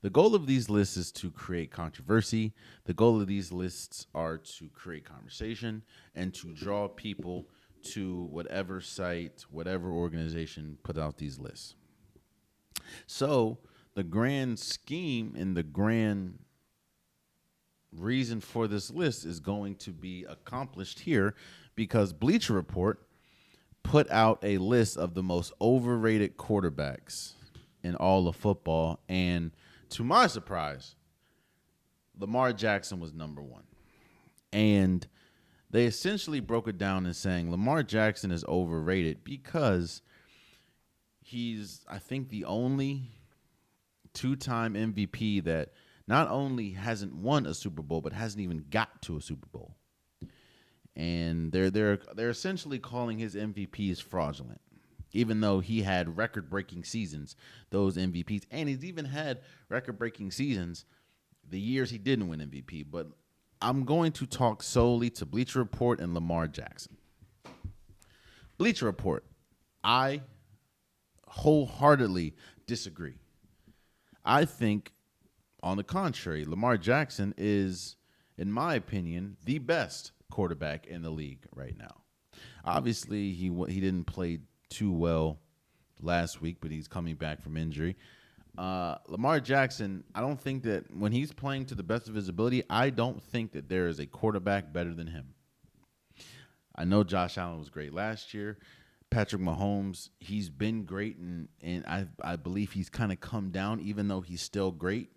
The goal of these lists is to create controversy. The goal of these lists are to create conversation and to draw people to whatever site, whatever organization put out these lists. So the grand scheme and the grand reason for this list is going to be accomplished here because Bleacher Report put out a list of the most overrated quarterbacks in all of football. And to my surprise, Lamar Jackson was number one. And they essentially broke it down in saying Lamar Jackson is overrated because he's, I think, the only two-time MVP that not only hasn't won a Super Bowl, but hasn't even got to a Super Bowl. And they're essentially calling his MVPs fraudulent, even though he had record-breaking seasons, those MVPs. And he's even had record-breaking seasons the years he didn't win MVP. But I'm going to talk solely to Bleacher Report and Lamar Jackson. Bleacher Report, I wholeheartedly disagree. I think, on the contrary, Lamar Jackson is, in my opinion, the best quarterback in the league right now. Obviously, he didn't play too well last week, but he's coming back from injury. Lamar Jackson, I don't think that when he's playing to the best of his ability, I don't think that there is a quarterback better than him. I know Josh Allen was great last year. Patrick Mahomes, he's been great, and I believe he's kind of come down, even though he's still great.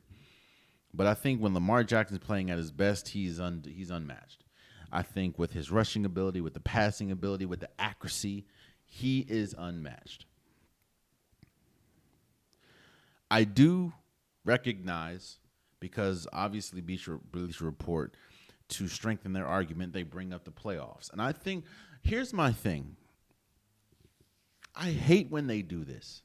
But I think when Lamar Jackson's playing at his best, he's unmatched. I think with his rushing ability, with the passing ability, with the accuracy, he is unmatched. I do recognize, because obviously Bleacher Report, to strengthen their argument, they bring up the playoffs. And I think, here's my thing. I hate when they do this.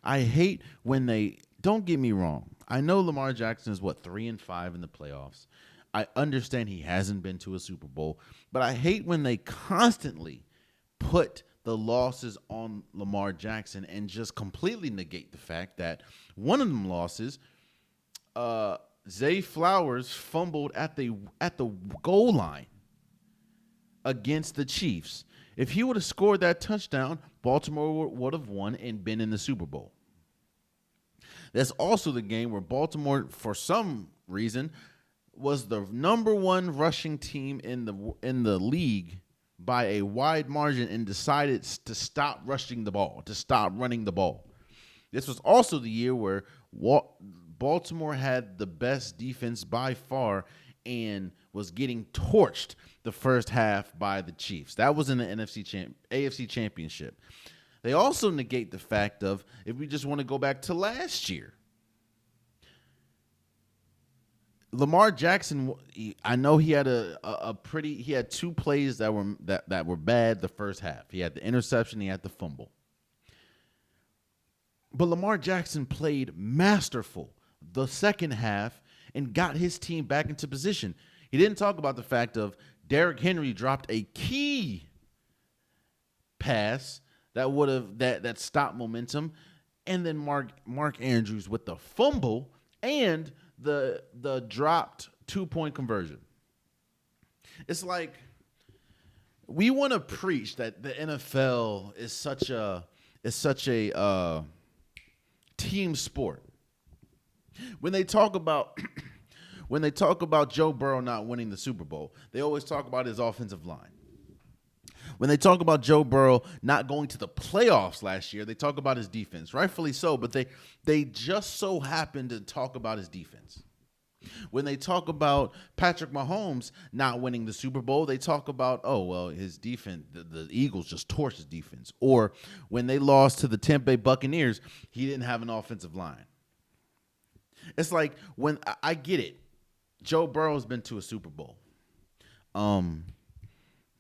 I hate when they, don't get me wrong. I know Lamar Jackson is, 3-5 in the playoffs. I understand he hasn't been to a Super Bowl, but I hate when they constantly put the losses on Lamar Jackson and just completely negate the fact that one of them losses, Zay Flowers fumbled at the goal line against the Chiefs. If he would have scored that touchdown, Baltimore would have won and been in the Super Bowl. That's also the game where Baltimore, for some reason, was the number one rushing team in the league by a wide margin and decided to stop rushing the ball, to stop running the ball. This was also the year where Baltimore had the best defense by far and was getting torched the first half by the Chiefs. That was in the AFC Championship. They also negate the fact of, if we just want to go back to last year, Lamar Jackson, I know he had he had two plays that were bad the first half. He had the interception, he had the fumble. But Lamar Jackson played masterful the second half and got his team back into position. He didn't talk about the fact of Derrick Henry dropped a key pass that stopped momentum, and then Mark Andrews with the fumble and the dropped 2-point conversion. It's like we want to preach that the NFL is such a team sport. When they talk about Joe Burrow not winning the Super Bowl, they always talk about his offensive line. When they talk about Joe Burrow not going to the playoffs last year, they talk about his defense, rightfully so, but they just so happen to talk about his defense. When they talk about Patrick Mahomes not winning the Super Bowl, they talk about, his defense, the Eagles just torched his defense. Or when they lost to the Tampa Bay Buccaneers, he didn't have an offensive line. It's like, when I get it, Joe Burrow's been to a Super Bowl.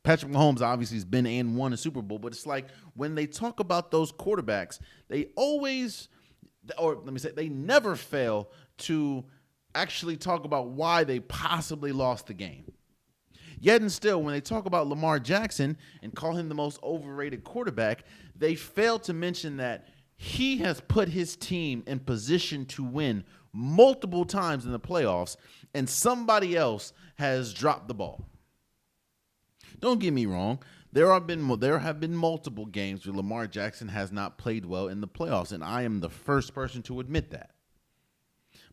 Patrick Mahomes obviously has been and won a Super Bowl, but it's like when they talk about those quarterbacks, they never fail to actually talk about why they possibly lost the game. Yet and still, when they talk about Lamar Jackson and call him the most overrated quarterback, they fail to mention that he has put his team in position to win multiple times in the playoffs, and somebody else has dropped the ball. Don't get me wrong. There have been multiple games where Lamar Jackson has not played well in the playoffs, and I am the first person to admit that.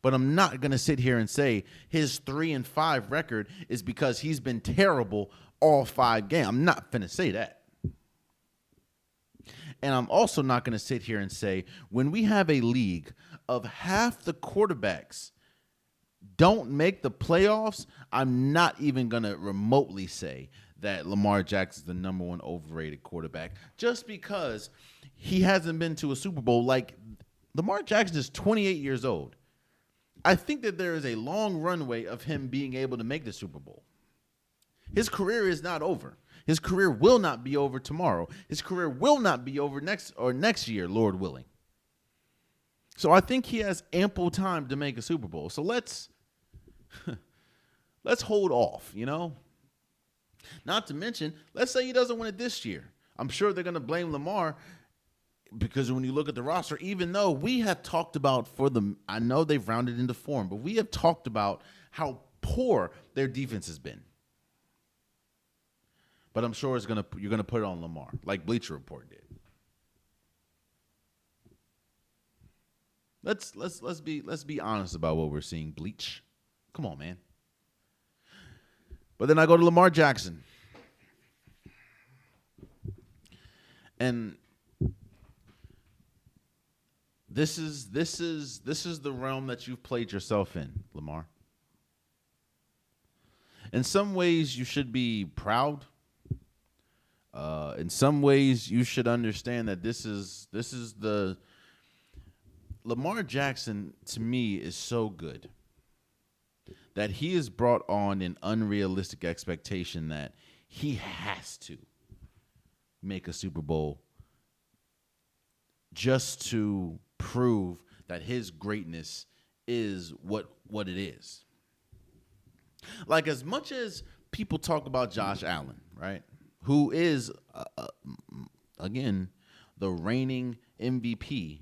But I'm not going to sit here and say his 3-5 record is because he's been terrible all 5 games. I'm not going to say that. And I'm also not going to sit here and say when we have a league of half the quarterbacks don't make the playoffs, I'm not even going to remotely say that Lamar Jackson is the number 1 overrated quarterback just because he hasn't been to a Super Bowl. Like, Lamar Jackson is 28 years old. I think that there is a long runway of him being able to make the Super Bowl. His career is not over. His career will not be over tomorrow. His career will not be over next year, Lord willing. So I think he has ample time to make a Super Bowl. So let's hold off, you know? Not to mention, let's say he doesn't win it this year. I'm sure they're going to blame Lamar because when you look at the roster, even though we have talked about I know they've rounded into form, but we have talked about how poor their defense has been. But I'm sure you're gonna put it on Lamar, like Bleacher Report did. Let's be honest about what we're seeing, Bleach. Come on, man. But then I go to Lamar Jackson. And this is the realm that you've played yourself in, Lamar. In some ways you should be proud. In some ways you should understand that this is the Lamar Jackson, to me, is so good that he has brought on an unrealistic expectation that he has to make a Super Bowl just to prove that his greatness is what it is. Like, as much as people talk about Josh Allen, right, who is, again, the reigning MVP,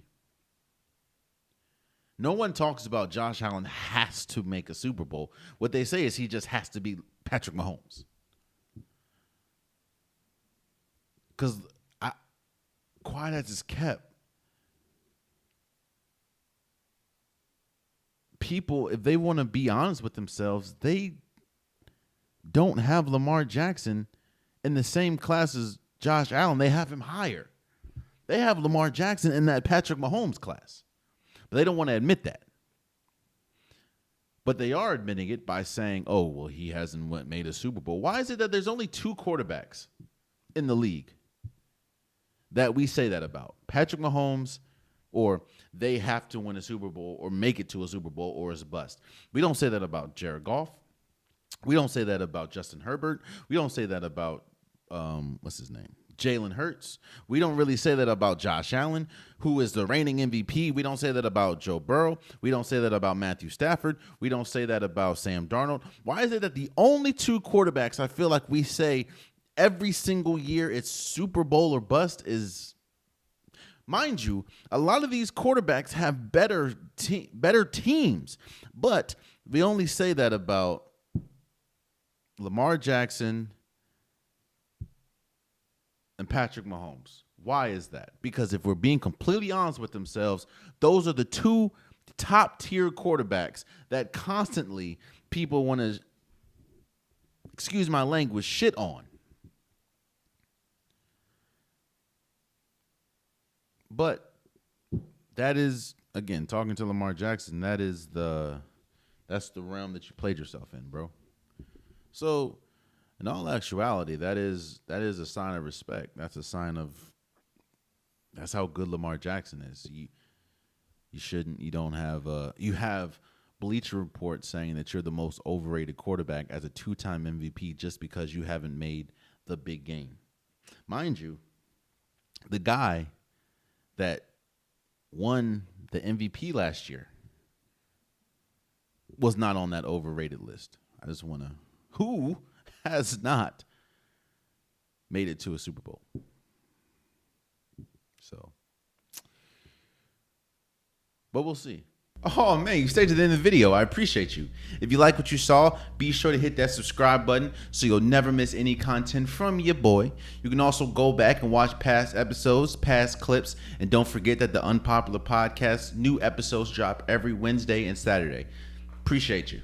no one talks about Josh Allen has to make a Super Bowl. What they say is he just has to be Patrick Mahomes. Because quiet as it's kept, people, if they want to be honest with themselves, they don't have Lamar Jackson in the same class as Josh Allen. They have him higher. They have Lamar Jackson in that Patrick Mahomes class. But they don't want to admit that. But they are admitting it by saying, oh, well, he hasn't made a Super Bowl. Why is it that there's only 2 quarterbacks in the league that we say that about? Patrick Mahomes, or they have to win a Super Bowl or make it to a Super Bowl or it's a bust. We don't say that about Jared Goff. We don't say that about Justin Herbert. We don't say that about, what's his name? Jalen Hurts. We don't really say that about Josh Allen, who is the reigning MVP. We don't say that about Joe Burrow. We don't say that about Matthew Stafford. We don't say that about Sam Darnold. Why is it that the only 2 quarterbacks I feel like we say every single year it's Super Bowl or bust is, mind you, a lot of these quarterbacks have better teams, but we only say that about Lamar Jackson and Patrick Mahomes. Why is that? Because if we're being completely honest with themselves, those are the 2 top-tier quarterbacks that constantly people want to, excuse my language, shit on. But that is, again, talking to Lamar Jackson, that's the realm that you played yourself in, bro. So, in all actuality, that is a sign of respect. That's a sign of, that's how good Lamar Jackson is. You have Bleacher Report saying that you're the most overrated quarterback as a 2-time MVP just because you haven't made the big game. Mind you, the guy that won the MVP last year was not on that overrated list. I just want to, who has not made it to a Super Bowl? So, but we'll see. Oh man, you stayed to the end of the video. I appreciate you. If you like what you saw, be sure to hit that subscribe button so you'll never miss any content from your boy. You can also go back and watch past episodes, past clips, and don't forget that the Unpopular Podcast new episodes drop every Wednesday and Saturday. Appreciate you.